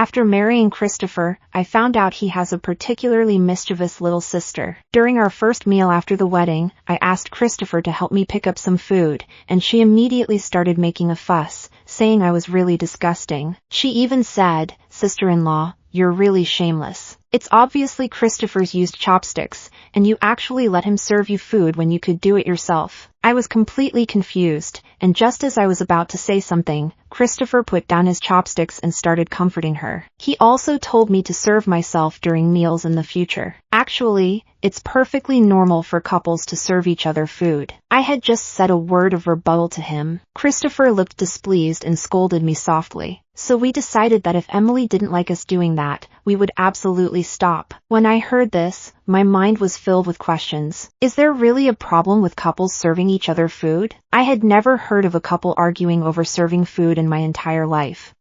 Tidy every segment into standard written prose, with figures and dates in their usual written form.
After marrying Christopher, I found out he has a particularly mischievous little sister. During our first meal after the wedding, I asked Christopher to help me pick up some food, and she immediately started making a fuss, saying I was really disgusting. She even said, "Sister-in-law, you're really shameless. It's obviously Christopher's used chopsticks, and you actually let him serve you food when you could do it yourself." I was completely confused, and just as I was about to say something, Christopher put down his chopsticks and started comforting her. He also told me to serve myself during meals in the future. Actually, it's perfectly normal for couples to serve each other food. I had just said a word of rebuttal to him. Christopher looked displeased and scolded me softly. So we decided that if Emily didn't like us doing that, we would absolutely stop. When I heard this, my mind was filled with questions. Is there really a problem with couples serving each other food? I had never heard of a couple arguing over serving food in my entire life.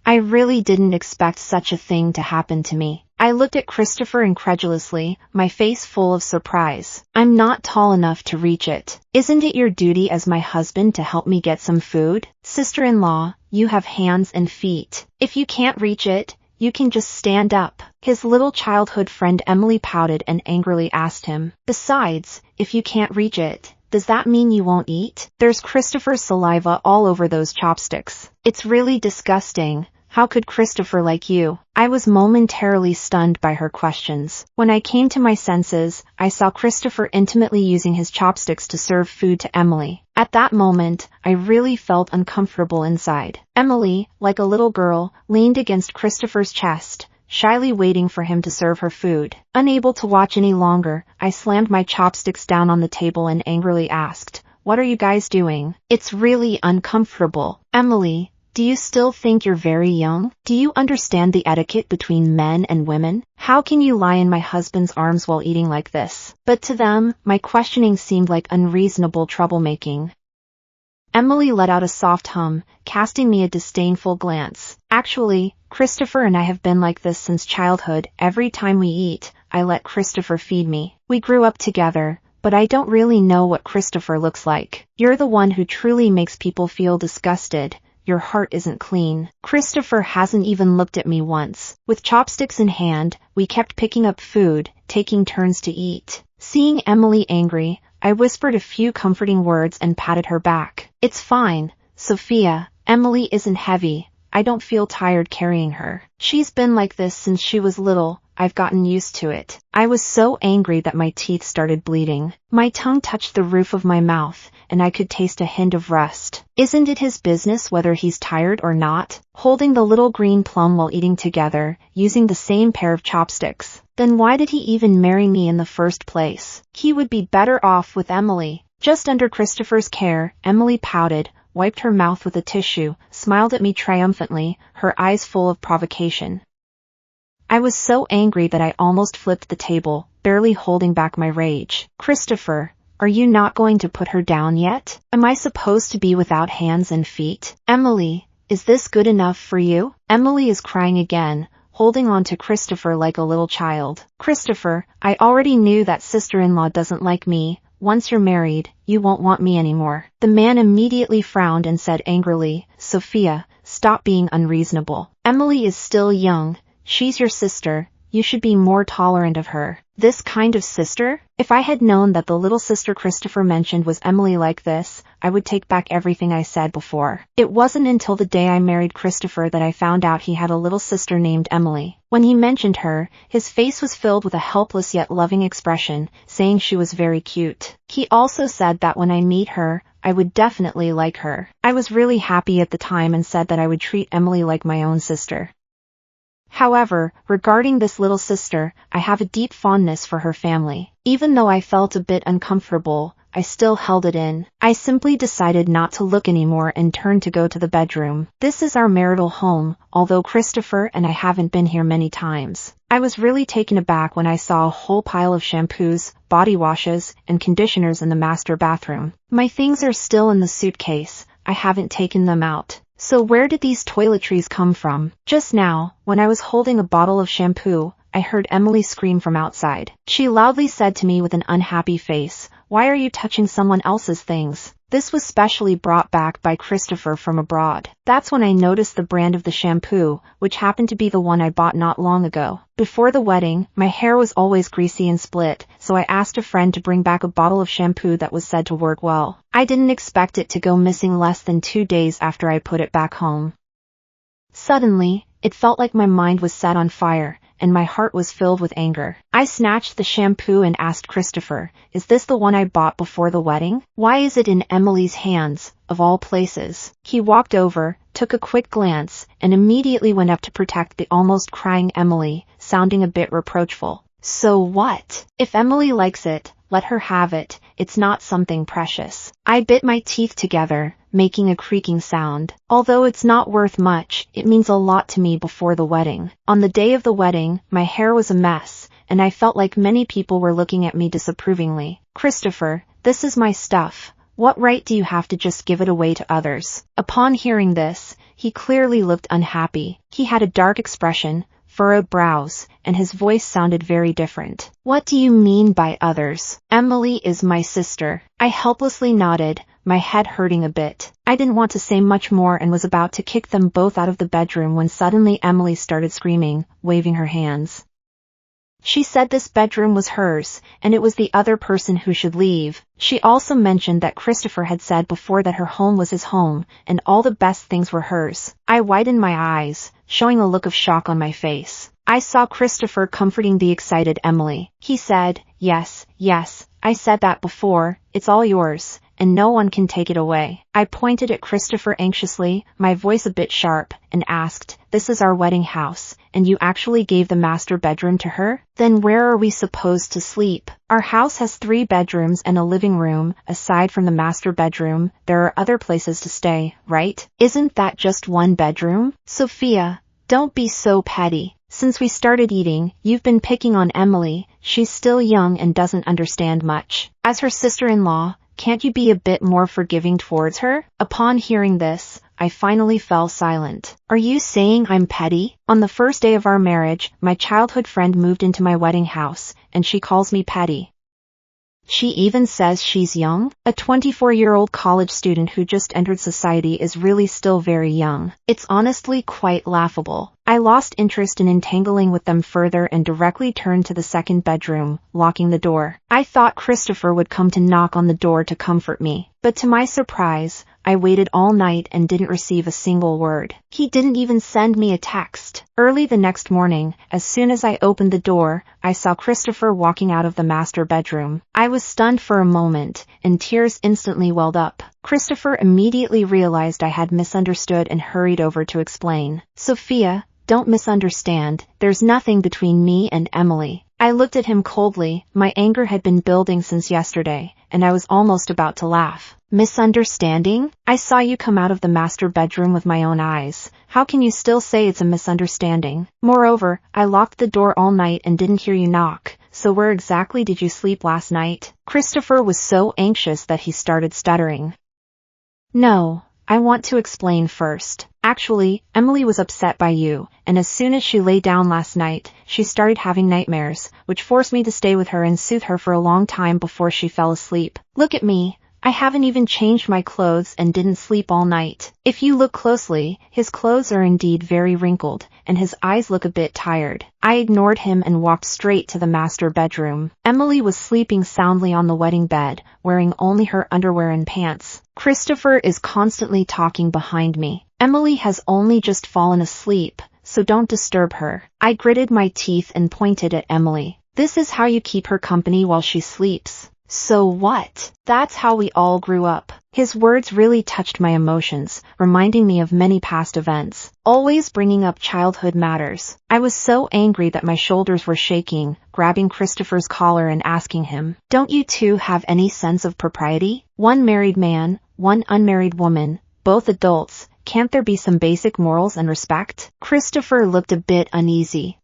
I really didn't expect such a thing to happen to me. I looked at Christopher incredulously, my face full of surprise. I'm not tall enough to reach it. Isn't it your duty as my husband to help me get some food? Sister-in-law, you have hands and feet. If you can't reach it, you can just stand up. His little childhood friend Emily pouted and angrily asked him. Besides, if you can't reach it, does that mean you won't eat? There's Christopher's saliva all over those chopsticks. It's really disgusting. How could Christopher like you? I was momentarily stunned by her questions. When I came to my senses, I saw Christopher intimately using his chopsticks to serve food to Emily. At that moment, I really felt uncomfortable inside. Emily, like a little girl, leaned against Christopher's chest, shyly waiting for him to serve her food. Unable to watch any longer, I slammed my chopsticks down on the table and angrily asked, "What are you guys doing? It's really uncomfortable." Emily, do you still think you're very young? Do you understand the etiquette between men and women? How can you lie in my husband's arms while eating like this? But to them, my questioning seemed like unreasonable troublemaking. Emily let out a soft hum, casting me a disdainful glance. Actually, Christopher and I have been like this since childhood. Every time we eat, I let Christopher feed me. We grew up together, but I don't really know what Christopher looks like. You're the one who truly makes people feel disgusted. Your heart isn't clean. Christopher hasn't even looked at me once. With chopsticks in hand, we kept picking up food, taking turns to eat. Seeing Emily angry, I whispered a few comforting words and patted her back. It's fine, Sophia. Emily isn't heavy. I don't feel tired carrying her. She's been like this since she was little. I've gotten used to it. I was so angry that my teeth started bleeding. My tongue touched the roof of my mouth, and I could taste a hint of rust. Isn't it his business whether he's tired or not? Holding the little green plum while eating together, using the same pair of chopsticks. Then why did he even marry me in the first place? He would be better off with Emily. Just under Christopher's care, Emily pouted, wiped her mouth with a tissue, smiled at me triumphantly, her eyes full of provocation. I was so angry that I almost flipped the table, barely holding back my rage. Christopher, are you not going to put her down yet? Am I supposed to be without hands and feet? Emily, is this good enough for you? Emily is crying again, holding on to Christopher like a little child. Christopher, I already knew that sister-in-law doesn't like me. Once you're married, you won't want me anymore. The man immediately frowned and said angrily, Sophia, stop being unreasonable. Emily is still young. She's your sister. You should be more tolerant of her. This kind of sister? If I had known that the little sister Christopher mentioned was Emily like this, I would take back everything I said before. It wasn't until the day I married Christopher that I found out he had a little sister named Emily. When he mentioned her, his face was filled with a helpless yet loving expression, saying she was very cute. He also said that when I meet her, I would definitely like her. I was really happy at the time and said that I would treat Emily like my own sister. However, regarding this little sister, I have a deep fondness for her family. Even though I felt a bit uncomfortable, I still held it in. I simply decided not to look anymore and turned to go to the bedroom. This is our marital home, although Christopher and I haven't been here many times. I was really taken aback when I saw a whole pile of shampoos, body washes, and conditioners in the master bathroom. My things are still in the suitcase. I haven't taken them out. So where did these toiletries come from? Just now, when I was holding a bottle of shampoo, I heard Emily scream from outside. She loudly said to me with an unhappy face, "Why are you touching someone else's things?" This was specially brought back by Christopher from abroad. That's when I noticed the brand of the shampoo, which happened to be the one I bought not long ago. Before the wedding, my hair was always greasy and split, so I asked a friend to bring back a bottle of shampoo that was said to work well. I didn't expect it to go missing less than 2 days after I put it back home. Suddenly, it felt like my mind was set on fire, and my heart was filled with anger. I snatched the shampoo and asked Christopher, "Is this the one I bought before the wedding? Why is it in Emily's hands, of all places?" He walked over, took a quick glance, and immediately went up to protect the almost crying Emily, sounding a bit reproachful. "So what? If Emily likes it, let her have it. It's not something precious." I bit my teeth together, making a creaking sound. Although it's not worth much, it means a lot to me before the wedding. On the day of the wedding, my hair was a mess, and I felt like many people were looking at me disapprovingly. "Christopher, this is my stuff. What right do you have to just give it away to others?" Upon hearing this, he clearly looked unhappy. He had a dark expression, furrowed brows, and his voice sounded very different. "What do you mean by others? Emily is my sister." I helplessly nodded, my head hurting a bit. I didn't want to say much more and was about to kick them both out of the bedroom when suddenly Emily started screaming, waving her hands. She said this bedroom was hers, and it was the other person who should leave. She also mentioned that Christopher had said before that her home was his home, and all the best things were hers. I widened my eyes, showing a look of shock on my face. I saw Christopher comforting the excited Emily. He said, "Yes, yes, I said that before, it's all yours, and no one can take it away." I pointed at Christopher anxiously, my voice a bit sharp, and asked, "This is our wedding house, and you actually gave the master bedroom to her? Then where are we supposed to sleep? Our house has 3 bedrooms and a living room. Aside from the master bedroom, there are other places to stay, right? Isn't that just 1 bedroom?" "Sophia, don't be so petty. Since we started eating, you've been picking on Emily. She's still young and doesn't understand much. As her sister-in-law, can't you be a bit more forgiving towards her?" Upon hearing this, I finally fell silent. "Are you saying I'm petty? On the first day of our marriage, my childhood friend moved into my wedding house, and she calls me petty. She even says she's young? A 24-year-old college student who just entered society is really still very young. It's honestly quite laughable." I lost interest in entangling with them further and directly turned to the second bedroom, locking the door. I thought Christopher would come to knock on the door to comfort me, but to my surprise, I waited all night and didn't receive a single word. He didn't even send me a text. Early the next morning, as soon as I opened the door, I saw Christopher walking out of the master bedroom. I was stunned for a moment, and tears instantly welled up. Christopher immediately realized I had misunderstood and hurried over to explain. "Sophia, don't misunderstand. There's nothing between me and Emily." I looked at him coldly. My anger had been building since yesterday, and I was almost about to laugh. "Misunderstanding? I saw you come out of the master bedroom with my own eyes. How can you still say it's a misunderstanding? Moreover, I locked the door all night and didn't hear you knock. So where exactly did you sleep last night?" Christopher was so anxious that he started stuttering. "No, I want to explain first. Actually, Emily was upset by you, and as soon as she lay down last night, she started having nightmares, which forced me to stay with her and soothe her for a long time before she fell asleep. Look at me. I haven't even changed my clothes and didn't sleep all night. If you look closely, his clothes are indeed very wrinkled, and his eyes look a bit tired." I ignored him and walked straight to the master bedroom. Emily was sleeping soundly on the wedding bed, wearing only her underwear and pants. Christopher is constantly talking behind me. Emily has only just fallen asleep, so don't disturb her. I gritted my teeth and pointed at Emily. "This is how you keep her company while she sleeps. So what? That's how we all grew up." His words really touched my emotions, reminding me of many past events, always bringing up childhood matters. I was so angry that my shoulders were shaking, grabbing Christopher's collar and asking him, "Don't you two have any sense of propriety? 1 married man, 1 unmarried woman, both adults. Can't there be some basic morals and respect?" Christopher looked a bit uneasy.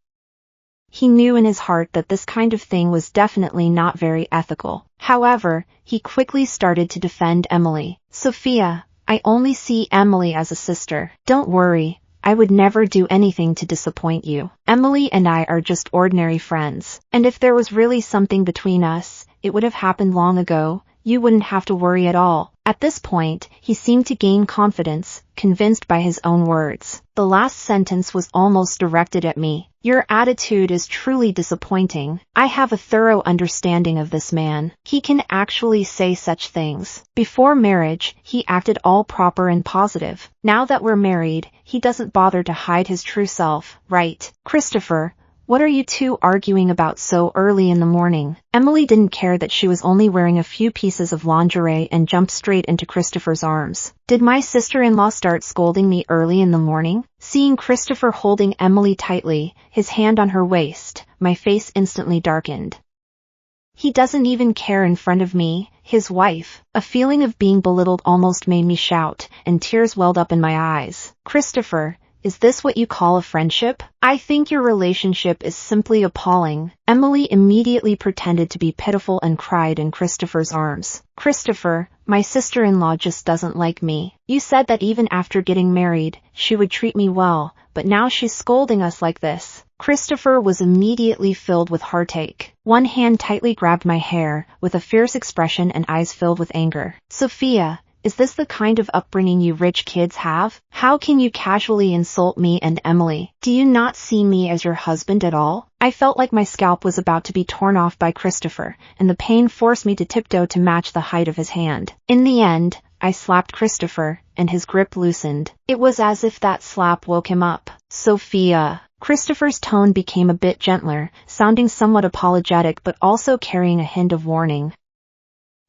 He knew in his heart that this kind of thing was definitely not very ethical. However, he quickly started to defend Emily. "Sophia, I only see Emily as a sister. Don't worry, I would never do anything to disappoint you. Emily and I are just ordinary friends, and if there was really something between us, it would have happened long ago. You wouldn't have to worry at all. At this point, he seemed to gain confidence, convinced by his own words. The last sentence was almost directed at me. Your attitude is truly disappointing. I have a thorough understanding of this man. He can actually say such things. Before marriage, he acted all proper and positive. Now that we're married, he doesn't bother to hide his true self, right? Christopher, what are you two arguing about so early in the morning? Emily didn't care that she was only wearing a few pieces of lingerie and jumped straight into Christopher's arms. Did my sister-in-law start scolding me early in the morning? Seeing Christopher holding Emily tightly, his hand on her waist, my face instantly darkened. He doesn't even care in front of me, his wife. A feeling of being belittled almost made me shout, and tears welled up in my eyes. Christopher, is this what you call a friendship? I think your relationship is simply appalling. Emily immediately pretended to be pitiful and cried in Christopher's arms. Christopher, my sister-in-law just doesn't like me. You said that even after getting married, she would treat me well, but now she's scolding us like this. Christopher was immediately filled with heartache. One hand tightly grabbed my hair, with a fierce expression and eyes filled with anger. Sophia, is this the kind of upbringing you rich kids have? How can you casually insult me and Emily? Do you not see me as your husband at all? I felt like my scalp was about to be torn off by Christopher, and the pain forced me to tiptoe to match the height of his hand. In the end, I slapped Christopher, and his grip loosened. It was as if that slap woke him up. Sophia. Christopher's tone became a bit gentler, sounding somewhat apologetic but also carrying a hint of warning.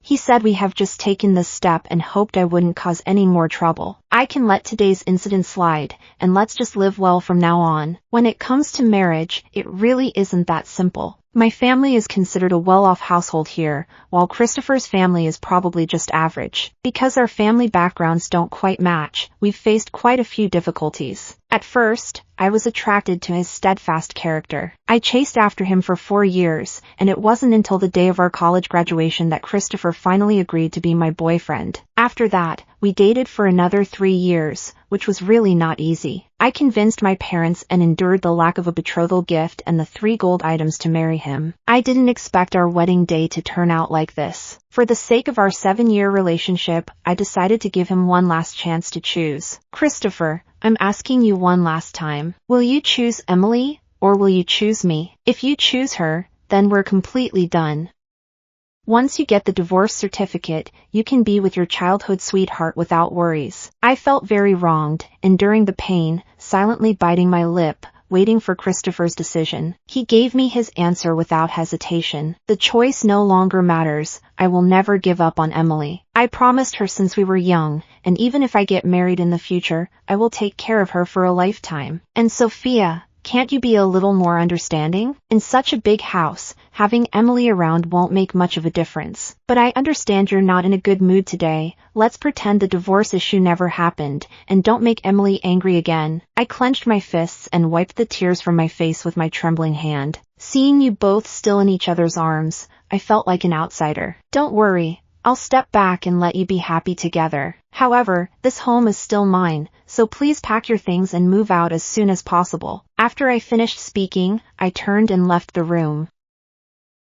He said we have just taken this step and hoped I wouldn't cause any more trouble. I can let today's incident slide, and let's just live well from now on. When it comes to marriage, it really isn't that simple. My family is considered a well-off household here, while Christopher's family is probably just average. Because our family backgrounds don't quite match, we've faced quite a few difficulties. At first, I was attracted to his steadfast character. I chased after him for 4 years, and it wasn't until the day of our college graduation that Christopher finally agreed to be my boyfriend. After that, we dated for another 3 years, which was really not easy. I convinced my parents and endured the lack of a betrothal gift and the 3 gold items to marry him. I didn't expect our wedding day to turn out like this. For the sake of our 7-year relationship, I decided to give him one last chance to choose. Christopher, I'm asking you one last time. Will you choose Emily, or will you choose me? If you choose her, then we're completely done. Once you get the divorce certificate, you can be with your childhood sweetheart without worries. I felt very wronged, enduring the pain, silently biting my lip, waiting for Christopher's decision. He gave me his answer without hesitation. The choice no longer matters. I will never give up on Emily. I promised her since we were young, and even if I get married in the future, I will take care of her for a lifetime. And Sophia, can't you be a little more understanding? In such a big house, having Emily around won't make much of a difference. But I understand you're not in a good mood today. Let's pretend the divorce issue never happened, and don't make Emily angry again. I clenched my fists and wiped the tears from my face with my trembling hand. Seeing you both still in each other's arms, I felt like an outsider. Don't worry, I'll step back and let you be happy together. However, this home is still mine, so please pack your things and move out as soon as possible. After I finished speaking, I turned and left the room.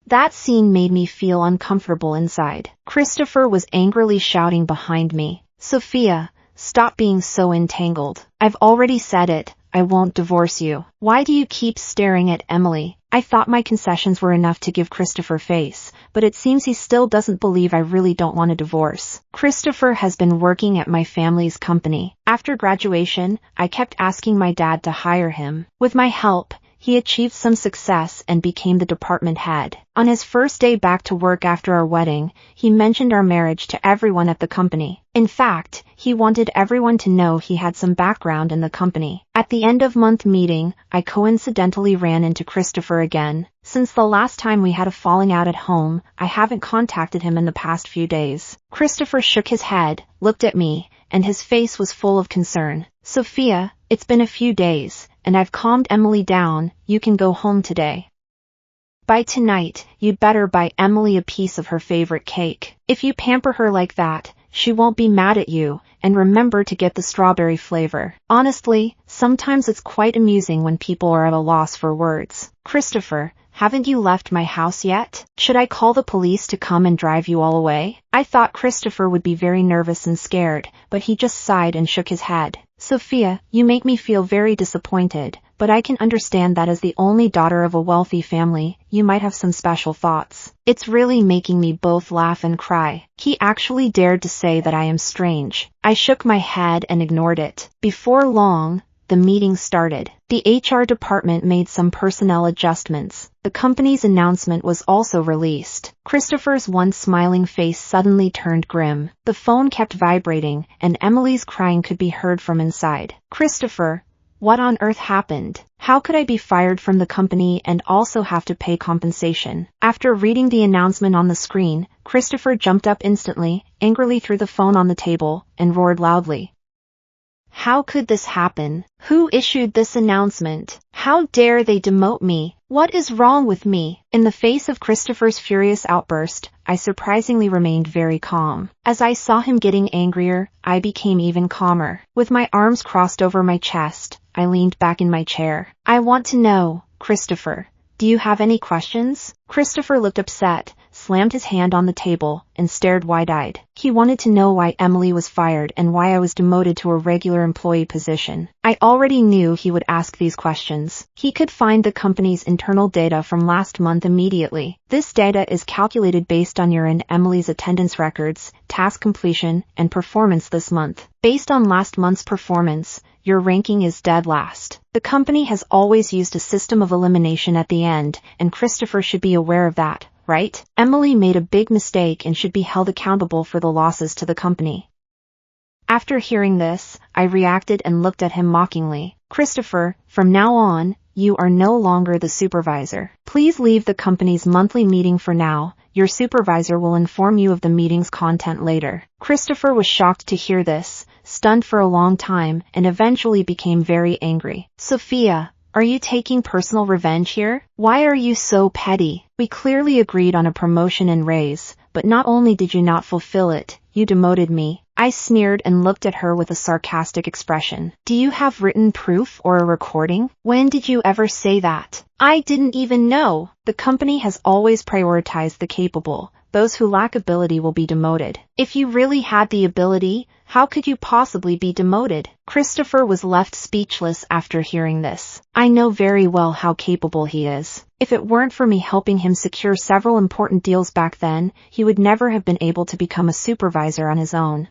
That scene made me feel uncomfortable inside. Christopher was angrily shouting behind me, Sophia, stop being so entangled. I've already said it, I won't divorce you. Why do you keep staring at Emily? I thought my concessions were enough to give Christopher face, but it seems he still doesn't believe I really don't want a divorce. Christopher has been working at my family's company. After graduation, I kept asking my dad to hire him. With my help, he achieved some success and became the department head. On his first day back to work after our wedding, he mentioned our marriage to everyone at the company. In fact, he wanted everyone to know he had some background in the company. At the end of month meeting, I coincidentally ran into Christopher again. Since the last time we had a falling out at home, I haven't contacted him in the past few days. Christopher shook his head, looked at me, and his face was full of concern. Sophia, it's been a few days, and I've calmed Emily down. You can go home today. By tonight, you'd better buy Emily a piece of her favorite cake. If you pamper her like that, she won't be mad at you, and remember to get the strawberry flavor. Honestly, sometimes it's quite amusing when people are at a loss for words. Christopher, haven't you left my house yet? Should I call the police to come and drive you all away? I thought Christopher would be very nervous and scared, but he just sighed and shook his head. Sophia, you make me feel very disappointed, but I can understand that as the only daughter of a wealthy family, you might have some special thoughts. It's really making me both laugh and cry. He actually dared to say that I am strange. I shook my head and ignored it. Before long, the meeting started. The HR department made some personnel adjustments. The company's announcement was also released. Christopher's once smiling face suddenly turned grim. The phone kept vibrating, and Emily's crying could be heard from inside. Christopher, what on earth happened? How could I be fired from the company and also have to pay compensation? After reading the announcement on the screen, Christopher jumped up instantly, angrily threw the phone on the table, and roared loudly. How could this happen? Who issued this announcement? How dare they demote me? What is wrong with me? In the face of Christopher's furious outburst, I surprisingly remained very calm. As I saw him getting angrier, I became even calmer. With my arms crossed over my chest, I leaned back in my chair. I want to know, Christopher, do you have any questions? Christopher looked upset, slammed his hand on the table, and stared wide-eyed. He wanted to know why Emily was fired and why I was demoted to a regular employee position. I already knew he would ask these questions. He could find the company's internal data from last month immediately. This data is calculated based on your and Emily's attendance records, task completion, and performance this month. Based on last month's performance, your ranking is dead last. The company has always used a system of elimination at the end, and Christopher should be aware of that, right? Emily made a big mistake and should be held accountable for the losses to the company. After hearing this, I reacted and looked at him mockingly. Christopher, from now on, you are no longer the supervisor. Please leave the company's monthly meeting for now. Your supervisor will inform you of the meeting's content later. Christopher was shocked to hear this, stunned for a long time, and eventually became very angry. Sophia, are you taking personal revenge here? Why are you so petty? We clearly agreed on a promotion and raise, but not only did you not fulfill it, you demoted me. I sneered and looked at her with a sarcastic expression. Do you have written proof or a recording? When did you ever say that? I didn't even know. The company has always prioritized the capable. Those who lack ability will be demoted. If you really had the ability, how could you possibly be demoted? Christopher was left speechless after hearing this. I know very well how capable he is. If it weren't for me helping him secure several important deals back then, he would never have been able to become a supervisor on his own.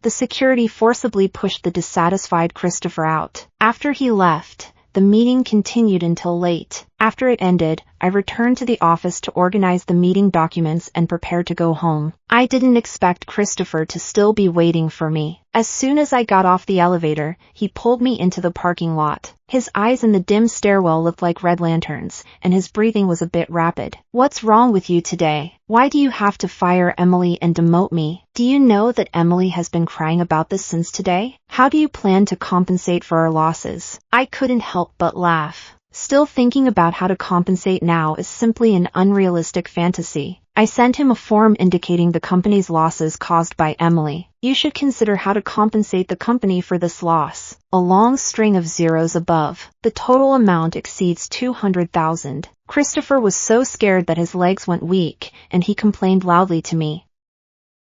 The security forcibly pushed the dissatisfied Christopher out. After he left, the meeting continued until late. After it ended, I returned to the office to organize the meeting documents and prepare to go home. I didn't expect Christopher to still be waiting for me. As soon as I got off the elevator, he pulled me into the parking lot. His eyes in the dim stairwell looked like red lanterns, and his breathing was a bit rapid. What's wrong with you today? Why do you have to fire Emily and demote me? Do you know that Emily has been crying about this since today? How do you plan to compensate for our losses? I couldn't help but laugh. Still thinking about how to compensate now is simply an unrealistic fantasy. I sent him a form indicating the company's losses caused by Emily. You should consider how to compensate the company for this loss. A long string of zeros above. The total amount exceeds 200,000. Christopher was so scared that his legs went weak, and he complained loudly to me.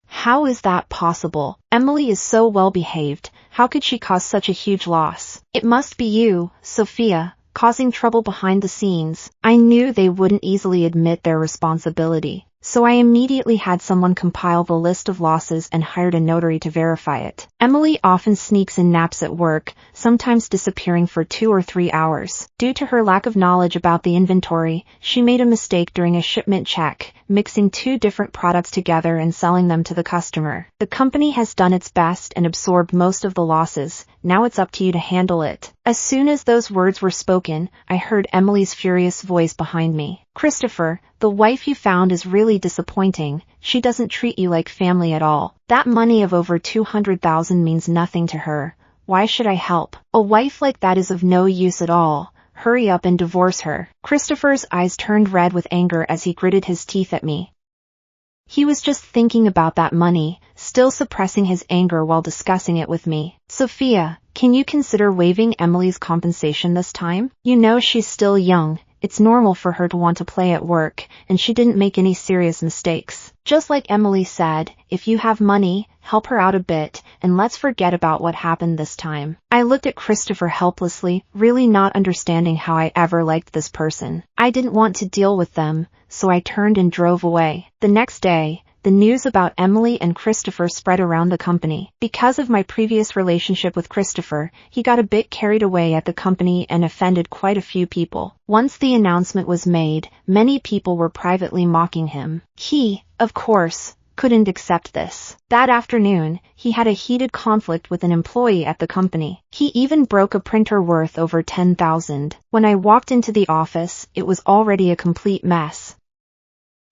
How is that possible? Emily is so well behaved. How could she cause such a huge loss? It must be you, Sophia, causing trouble behind the scenes. I knew they wouldn't easily admit their responsibility, so I immediately had someone compile the list of losses and hired a notary to verify it. Emily often sneaks in naps at work, sometimes disappearing for 2 or 3 hours. Due to her lack of knowledge about the inventory, she made a mistake during a shipment check, mixing 2 different products together and selling them to the customer. The company has done its best and absorbed most of the losses. Now it's up to you to handle it. As soon as those words were spoken, I heard Emily's furious voice behind me. Christopher, the wife you found is really disappointing. She doesn't treat you like family at all. That money of over 200,000 means nothing to her. Why should I help? A wife like that is of no use at all. Hurry up and divorce her. Christopher's eyes turned red with anger as he gritted his teeth at me. He was just thinking about that money, still suppressing his anger while discussing it with me. Sophia, can you consider waiving Emily's compensation this time? You know she's still young. It's normal for her to want to play at work, and she didn't make any serious mistakes. Just like Emily said, if you have money, help her out a bit, and let's forget about what happened this time. I looked at Christopher helplessly, really not understanding how I ever liked this person. I didn't want to deal with them, so I turned and drove away. The next day, the news about Emily and Christopher spread around the company. Because of my previous relationship with Christopher, he got a bit carried away at the company and offended quite a few people. Once the announcement was made, many people were privately mocking him. He, of course, couldn't accept this. That afternoon, he had a heated conflict with an employee at the company. He even broke a printer worth over $10,000. When I walked into the office, it was already a complete mess.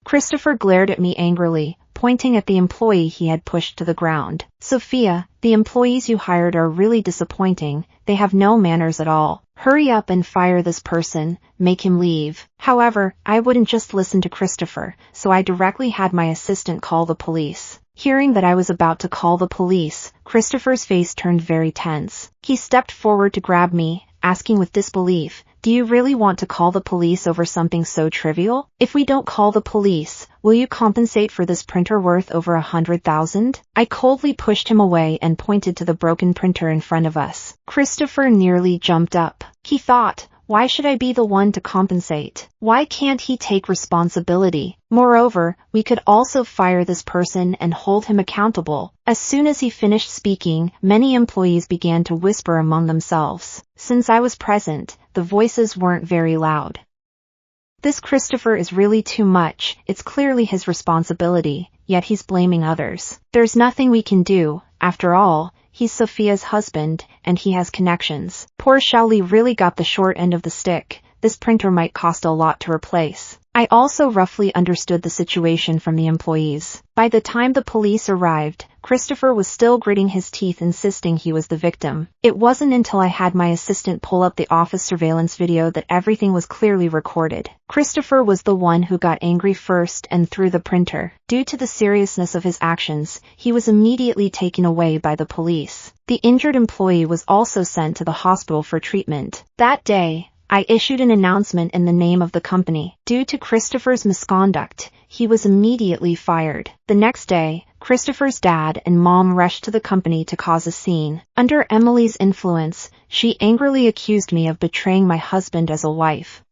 Christopher glared at me angrily, pointing at the employee he had pushed to the ground. Sophia, the employees you hired are really disappointing. They have no manners at all. Hurry up and fire this person, make him leave. However, I wouldn't just listen to Christopher, so I directly had my assistant call the police. Hearing that I was about to call the police, Christopher's face turned very tense. He stepped forward to grab me, asking with disbelief, "Do you really want to call the police over something so trivial? If we don't call the police, will you compensate for this printer worth over $100,000? I coldly pushed him away and pointed to the broken printer in front of us. Christopher nearly jumped up. He thought, why should I be the one to compensate? Why can't he take responsibility? Moreover, we could also fire this person and hold him accountable. As soon as he finished speaking, many employees began to whisper among themselves. Since I was present, the voices weren't very loud. This Christopher is really too much. It's clearly his responsibility, yet he's blaming others. There's nothing we can do. After all, he's Sophia's husband, and he has connections. Poor Shelley really got the short end of the stick. This printer might cost a lot to replace. I also roughly understood the situation from the employees. By the time the police arrived, Christopher was still gritting his teeth, insisting he was the victim. It wasn't until I had my assistant pull up the office surveillance video that everything was clearly recorded. Christopher was the one who got angry first and threw the printer. Due to the seriousness of his actions, he was immediately taken away by the police. The injured employee was also sent to the hospital for treatment. That day, I issued an announcement in the name of the company. Due to Christopher's misconduct, he was immediately fired. The next day, Christopher's dad and mom rushed to the company to cause a scene. Under Emily's influence, she angrily accused me of betraying my husband as a wife.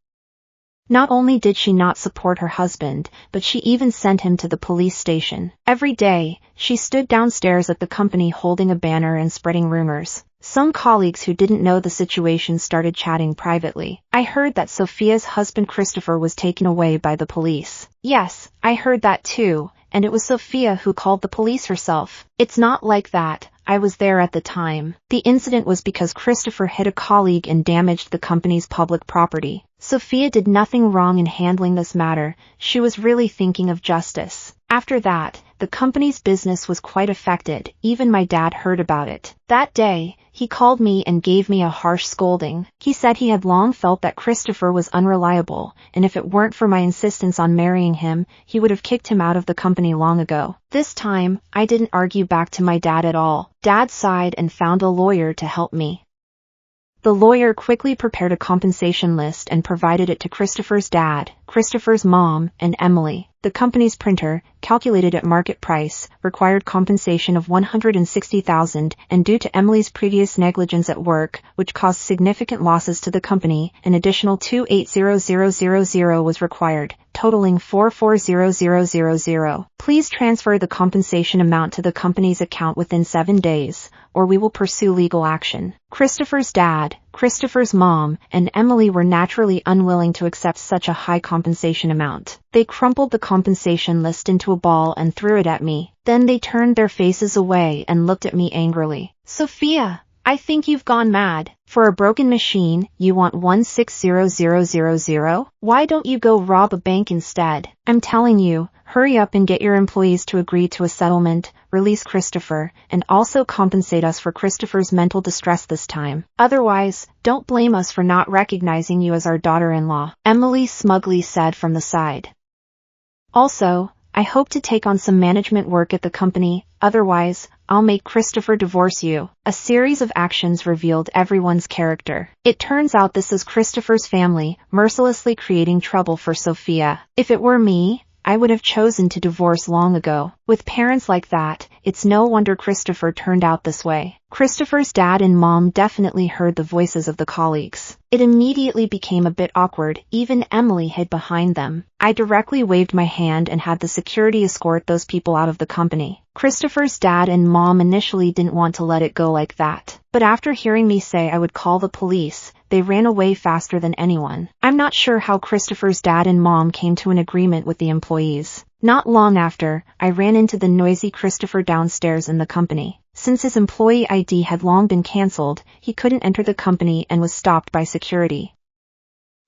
Not only did she not support her husband, but she even sent him to the police station. Every day, she stood downstairs at the company holding a banner and spreading rumors. Some colleagues who didn't know the situation started chatting privately. I heard that Sophia's husband Christopher was taken away by the police. Yes, I heard that too, and it was Sophia who called the police herself. It's not like that. I was there at the time. The incident was because Christopher hit a colleague and damaged the company's public property. Sophia did nothing wrong in handling this matter. She was really thinking of justice. After that, the company's business was quite affected. Even my dad heard about it. That day, he called me and gave me a harsh scolding. He said he had long felt that Christopher was unreliable, and if it weren't for my insistence on marrying him, he would have kicked him out of the company long ago. This time, I didn't argue back to my dad at all. Dad sighed and found a lawyer to help me. The lawyer quickly prepared a compensation list and provided it to Christopher's dad, Christopher's mom, and Emily. The company's printer, calculated at market price, required compensation of $160,000, and due to Emily's previous negligence at work, which caused significant losses to the company, an additional $280,000 was required, totaling $440,000. Please transfer the compensation amount to the company's account within 7 days, or we will pursue legal action. Christopher's dad, Christopher's mom, and Emily were naturally unwilling to accept such a high compensation amount. They crumpled the compensation list into a ball and threw it at me. Then they turned their faces away and looked at me angrily. Sophia, I think you've gone mad. For a broken machine, you want $160,000? Why don't you go rob a bank instead? I'm telling you, hurry up and get your employees to agree to a settlement, release Christopher, and also compensate us for Christopher's mental distress this time. Otherwise, don't blame us for not recognizing you as our daughter-in-law, Emily smugly said from the side. Also, I hope to take on some management work at the company, otherwise, I'll make Christopher divorce you. A series of actions revealed everyone's character. It turns out this is Christopher's family, mercilessly creating trouble for Sophia. If it were me, I would have chosen to divorce long ago. With parents like that, it's no wonder Christopher turned out this way. Christopher's dad and mom definitely heard the voices of the colleagues. It immediately became a bit awkward, even Emily hid behind them. I directly waved my hand and had the security escort those people out of the company. Christopher's dad and mom initially didn't want to let it go like that, but after hearing me say I would call the police, they ran away faster than anyone. I'm not sure how Christopher's dad and mom came to an agreement with the employees. Not long after, I ran into the noisy Christopher downstairs in the company. Since his employee ID had long been cancelled, he couldn't enter the company and was stopped by security.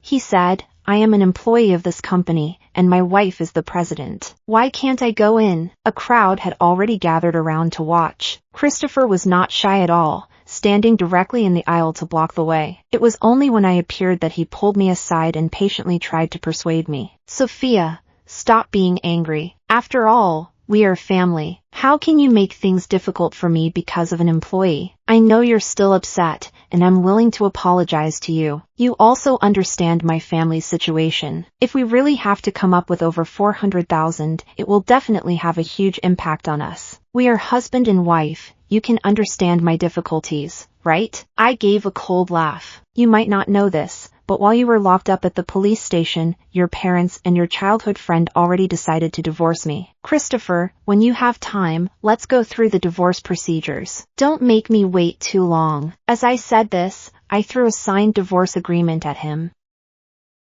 He said, "I am an employee of this company, and my wife is the president. Why can't I go in?" A crowd had already gathered around to watch. Christopher was not shy at all, standing directly in the aisle to block the way. It was only when I appeared that he pulled me aside and patiently tried to persuade me. "Sophia, stop being angry. After all, we are family. How can you make things difficult for me because of an employee? I know you're still upset, and I'm willing to apologize to you. You also understand my family's situation. If we really have to come up with over 400,000, it will definitely have a huge impact on us. We are husband and wife. You can understand my difficulties, right?" I gave a cold laugh. "You might not know this, but while you were locked up at the police station, your parents and your childhood friend already decided to divorce me. Christopher, when you have time, let's go through the divorce procedures. Don't make me wait too long." As I said this, I threw a signed divorce agreement at him.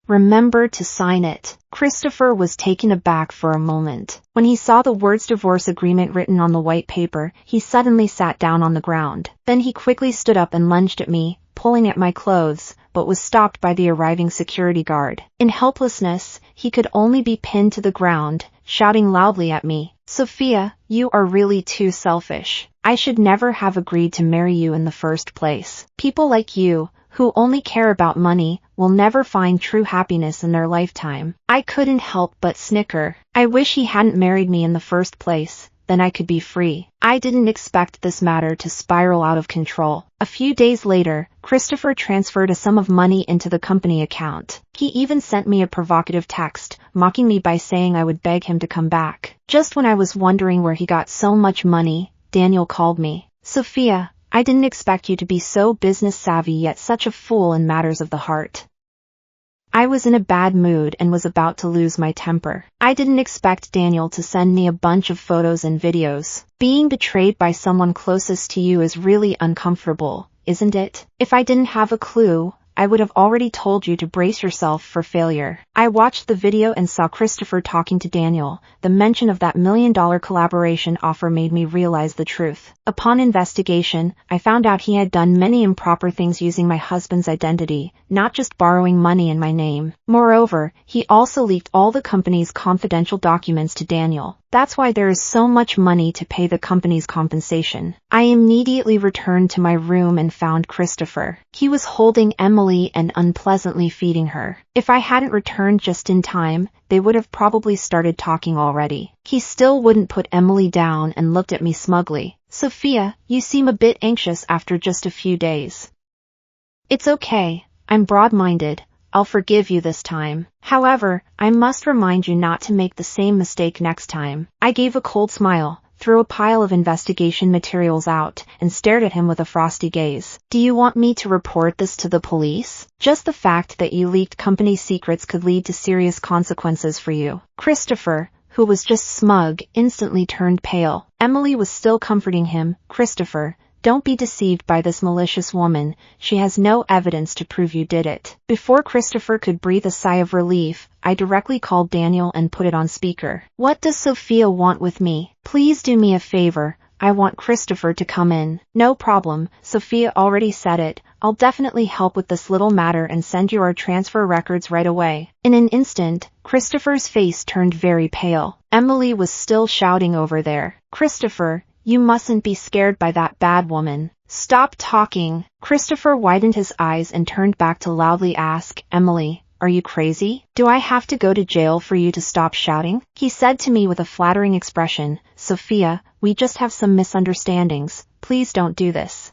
"Remember to sign it." Christopher was taken aback for a moment. When he saw the words divorce agreement written on the white paper, he suddenly sat down on the ground. Then he quickly stood up and lunged at me, pulling at my clothes, but was stopped by the arriving security guard. In helplessness, he could only be pinned to the ground, shouting loudly at me, "Sophia, you are really too selfish. I should never have agreed to marry you in the first place. People like you, who only care about money, will never find true happiness in their lifetime." I couldn't help but snicker. I wish he hadn't married me in the first place, then I could be free. I didn't expect this matter to spiral out of control. A few days later, Christopher transferred a sum of money into the company account. He even sent me a provocative text, mocking me by saying I would beg him to come back. Just when I was wondering where he got so much money, Daniel called me. "Sophia, I didn't expect you to be so business savvy yet such a fool in matters of the heart." I was in a bad mood and was about to lose my temper. I didn't expect Daniel to send me a bunch of photos and videos. Being betrayed by someone closest to you is really uncomfortable, isn't it? If I didn't have a clue, I would have already told you to brace yourself for failure. I watched the video and saw Christopher talking to Daniel. The mention of that $1 million collaboration offer made me realize the truth. Upon investigation, I found out he had done many improper things using my husband's identity, not just borrowing money in my name. Moreover, he also leaked all the company's confidential documents to Daniel. That's why there is so much money to pay the company's compensation. I immediately returned to my room and found Christopher. He was holding Emily and unpleasantly feeding her. If I hadn't returned just in time, they would have probably started talking already. He still wouldn't put Emily down and looked at me smugly. "Sophia, you seem a bit anxious after just a few days." "It's okay. I'm broad-minded. I'll forgive you this time. However, I must remind you not to make the same mistake next time." I gave a cold smile, threw a pile of investigation materials out, and stared at him with a frosty gaze. "Do you want me to report this to the police? Just the fact that you leaked company secrets could lead to serious consequences for you." Christopher, who was just smug, instantly turned pale. Emily was still comforting him. "Christopher, don't be deceived by this malicious woman. She has no evidence to prove you did it." Before Christopher could breathe a sigh of relief, I directly called Daniel and put it on speaker. "What does Sophia want with me? Please do me a favor. I want Christopher to come in." "No problem. Sophia already said it. I'll definitely help with this little matter and send you our transfer records right away." In an instant, Christopher's face turned very pale. Emily was still shouting over there, "Christopher, you mustn't be scared by that bad woman. Stop talking." Christopher widened his eyes and turned back to loudly ask, "Emily, Are you crazy? Do I have to go to jail for you to stop shouting? He said to me with a flattering expression, Sophia, we just have some misunderstandings. Please don't do this.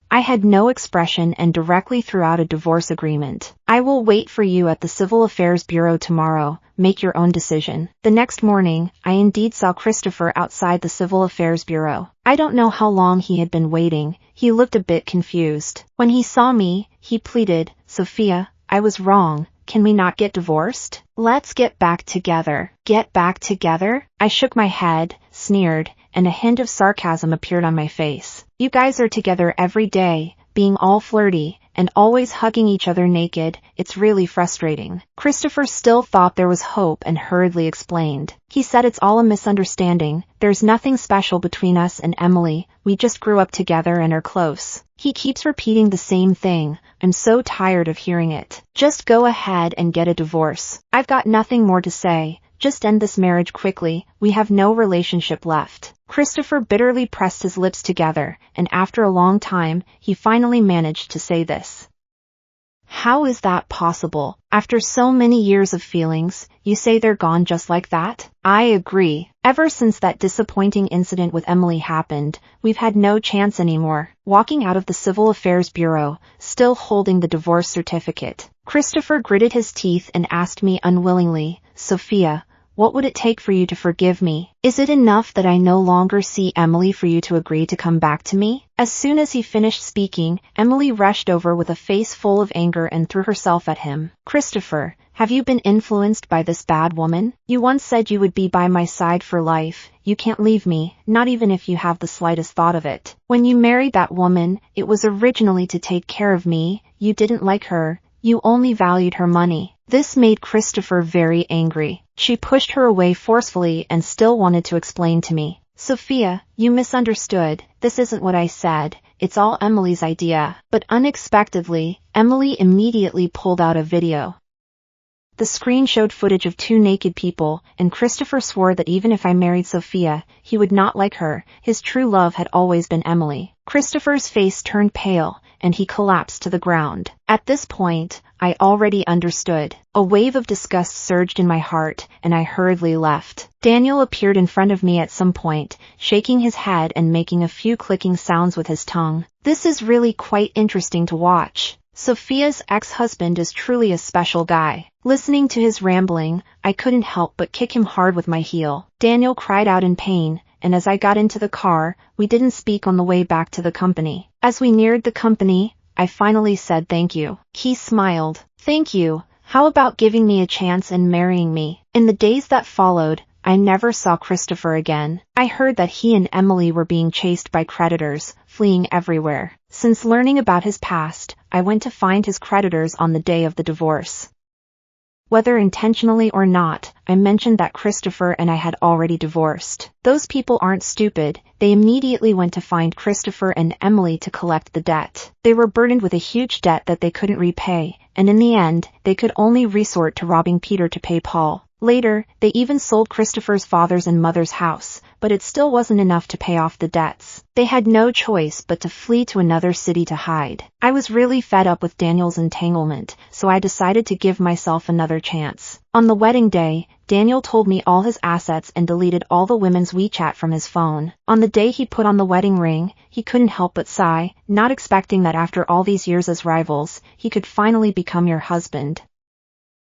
I had no expression and directly threw out a divorce agreement. I will wait for you at the Civil Affairs Bureau tomorrow. Make your own decision. The next morning, I indeed saw Christopher outside the Civil Affairs Bureau. I don't know how long he had been waiting. He looked a bit confused. When he saw me, he pleaded, Sophia, I was wrong. Can we not get divorced? Let's get back together. Get back together? I shook my head, sneered, and a hint of sarcasm appeared on my face. You guys are together every day, being all flirty, and always hugging each other naked. It's really frustrating. Christopher still thought there was hope and hurriedly explained. He said it's all a misunderstanding. There's nothing special between us and Emily. We just grew up together and are close. He keeps repeating the same thing. I'm so tired of hearing it. Just go ahead and get a divorce. I've got nothing more to say. Just end this marriage quickly. We have no relationship left. Christopher bitterly pressed his lips together, and after a long time, he finally managed to say this. How is that possible? After so many years of feelings, you say they're gone just like that? I agree. Ever since that disappointing incident with Emily happened, we've had no chance anymore. Walking out of the Civil Affairs Bureau, still holding the divorce certificate, Christopher gritted his teeth and asked me unwillingly, Sophia, what would it take for you to forgive me? Is it enough that I no longer see Emily for you to agree to come back to me? As soon as he finished speaking, Emily rushed over with a face full of anger and threw herself at him. Christopher, have you been influenced by this bad woman? You once said you would be by my side for life. You can't leave me, not even if you have the slightest thought of it. When you married that woman, it was originally to take care of me. You didn't like her. You only valued her money. This made Christopher very angry. She pushed her away forcefully and still wanted to explain to me. Sophia, you misunderstood. This isn't what I said. It's all Emily's idea. But unexpectedly, Emily immediately pulled out a video. The screen showed footage of two naked people, and Christopher swore that even if I married Sophia, he would not like her. His true love had always been Emily. Christopher's face turned pale, and he collapsed to the ground. At this point, I already understood. A wave of disgust surged in my heart, and I hurriedly left. Daniel appeared in front of me at some point, shaking his head and making a few clicking sounds with his tongue. This is really quite interesting to watch. Sophia's ex-husband is truly a special guy. Listening to his rambling, I couldn't help but kick him hard with my heel. Daniel cried out in pain, and as I got into the car, we didn't speak on the way back to the company. As we neared the company, I finally said thank you. He smiled. Thank you. How about giving me a chance and marrying me? In the days that followed, I never saw Christopher again. I heard that he and Emily were being chased by creditors, fleeing everywhere. Since learning about his past, I went to find his creditors on the day of the divorce. Whether intentionally or not, I mentioned that Christopher and I had already divorced. Those people aren't stupid. They immediately went to find Christopher and Emily to collect the debt. They were burdened with a huge debt that they couldn't repay, and in the end, they could only resort to robbing Peter to pay Paul. Later, they even sold Christopher's father's and mother's house, but it still wasn't enough to pay off the debts. They had no choice but to flee to another city to hide. I was really fed up with Daniel's entanglement, so I decided to give myself another chance. On the wedding day, Daniel told me all his assets and deleted all the women's WeChat from his phone. On the day he put on the wedding ring, he couldn't help but sigh, not expecting that after all these years as rivals, he could finally become your husband.